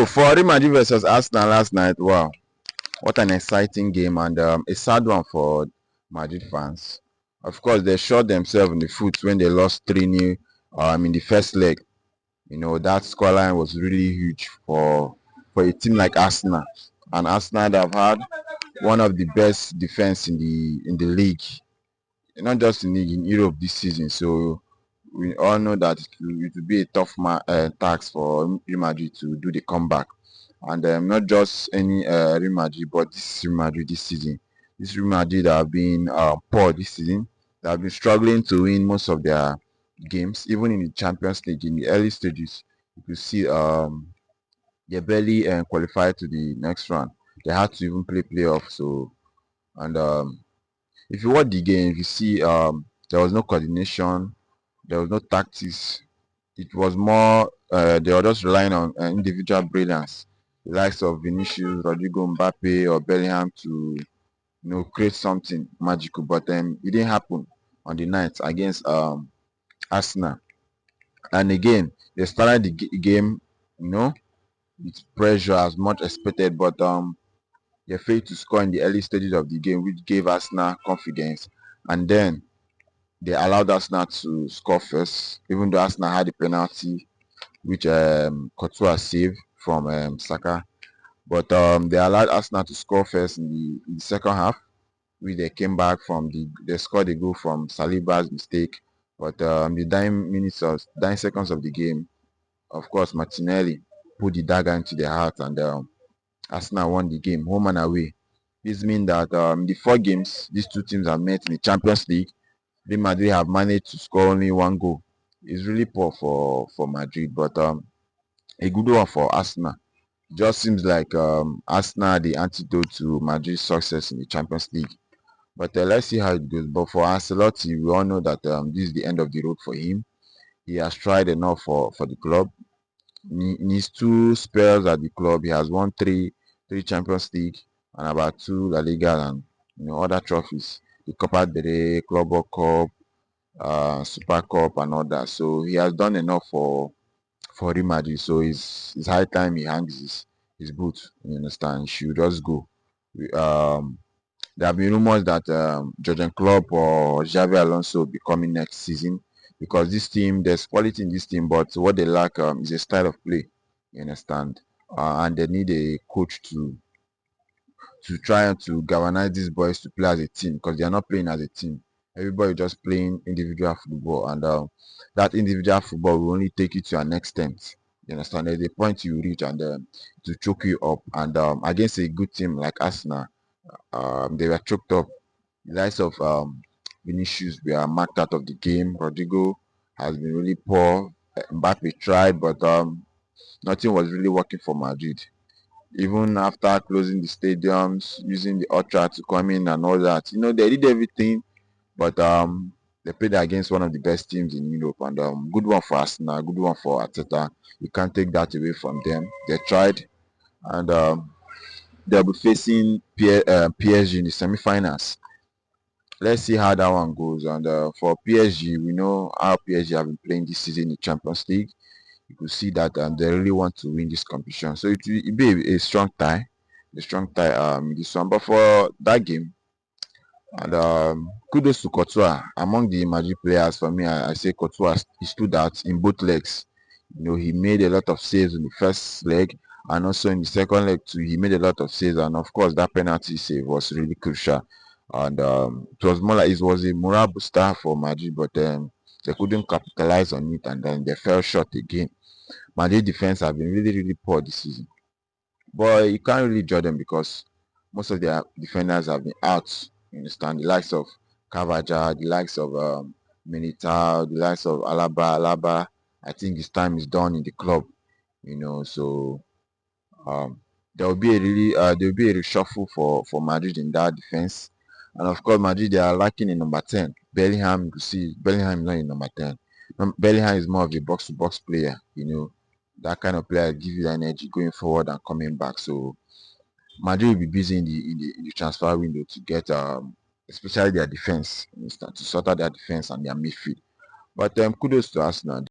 Oh, for Real Madrid versus Arsenal last night, wow, what an exciting game and a sad one for Madrid fans. Of course, they shot themselves in the foot when they lost 3-0 in the first leg. That scoreline was really huge for a team like Arsenal. And Arsenal have had one of the best defense in the league, not just in league in Europe this season. So we all know that it will be a tough task for Real Madrid to do the comeback. And not just any Real Madrid, but this Real Madrid this season. This Real Madrid have been poor this season. They have been struggling to win most of their games, even in the Champions League in the early stages. You could see they barely qualified to the next round. They had to even play playoff. So and if you watch the game, you see there was no coordination, there was no tactics. It was more they were just relying on individual brilliance, the likes of Vinicius, Rodrigo Mbappe, or Bellingham to create something magical. But it didn't happen on the night against Arsenal. And again, they started the game, you know, with pressure as much expected, but they failed to score in the early stages of the game, which gave Arsenal confidence. And then they allowed Arsenal to score first, even though Arsenal had the penalty which Courtois saved from Saka. But they allowed Arsenal to score first in the second half, which they came back from they scored a goal from Saliba's mistake. But the dying seconds of the game, of course, Martinelli put the dagger into their heart, and Arsenal won the game, home and away. This means that the 4 games these two teams have met in the Champions League, Real Madrid have managed to score only 1 goal. It's really poor for Madrid, but a good one for Arsenal. Just seems like Arsenal are the antidote to Madrid's success in the Champions League. But let's see how it goes. But for Ancelotti, we all know that this is the end of the road for him. He has tried enough for the club. In his 2 spells at the club, he has won three Champions League and about 2 La Liga and other trophies. The Copa del Rey, Club World Cup, Super Cup, and all that. So he has done enough for Real Madrid. So it's high time he hangs his boots. You understand? He should just go. There have been rumors that Jurgen Klopp or Xavi Alonso will be coming next season because this team, there's quality in this team, but what they lack is a style of play. You understand? And they need a coach to try and to galvanize these boys to play as a team because they are not playing as a team. Everybody just playing individual football, and that individual football will only take you to an extent. You understand? There's a point you reach, and to choke you up. And against a good team like Arsenal, they were choked up. The likes of Vinicius were marked out of the game. Rodrigo has been really poor. Mbappe tried, but nothing was really working for Madrid. Even after closing the stadiums, using the ultra to come in and all that, they did everything, but they played against one of the best teams in Europe, and good one for Arsenal, good one for Arteta. You can't take that away from them. They tried, and they'll be facing PSG in the semi-finals. Let's see how that one goes. And for PSG, we know how PSG have been playing this season in the Champions League. You could see that they really want to win this competition. So it will be a strong tie, this one. But for that game, and kudos to Courtois. Among the Madrid players, for me, I say Courtois, he stood out in both legs. He made a lot of saves in the first leg, and also in the second leg too. He made a lot of saves, and of course, that penalty save was really crucial. And it was more like it was a morale booster for Madrid, but they couldn't capitalize on it, and then they fell short again. Madrid defense have been really, really poor this season. But you can't really judge them because most of their defenders have been out. You understand? The likes of Carvajal, the likes of Militao, the likes of Alaba. I think his time is done in the club. So um, there will be a reshuffle for Madrid in that defense. And of course, Madrid, they are lacking in number 10. Bellingham, you see, Bellingham is not in number 10. Bellingham is more of a box-to-box player. That kind of player gives you the energy going forward and coming back. So Madrid will be busy in the transfer window to get especially their defense, to sort out their defense and their midfield. But kudos to Arsenal.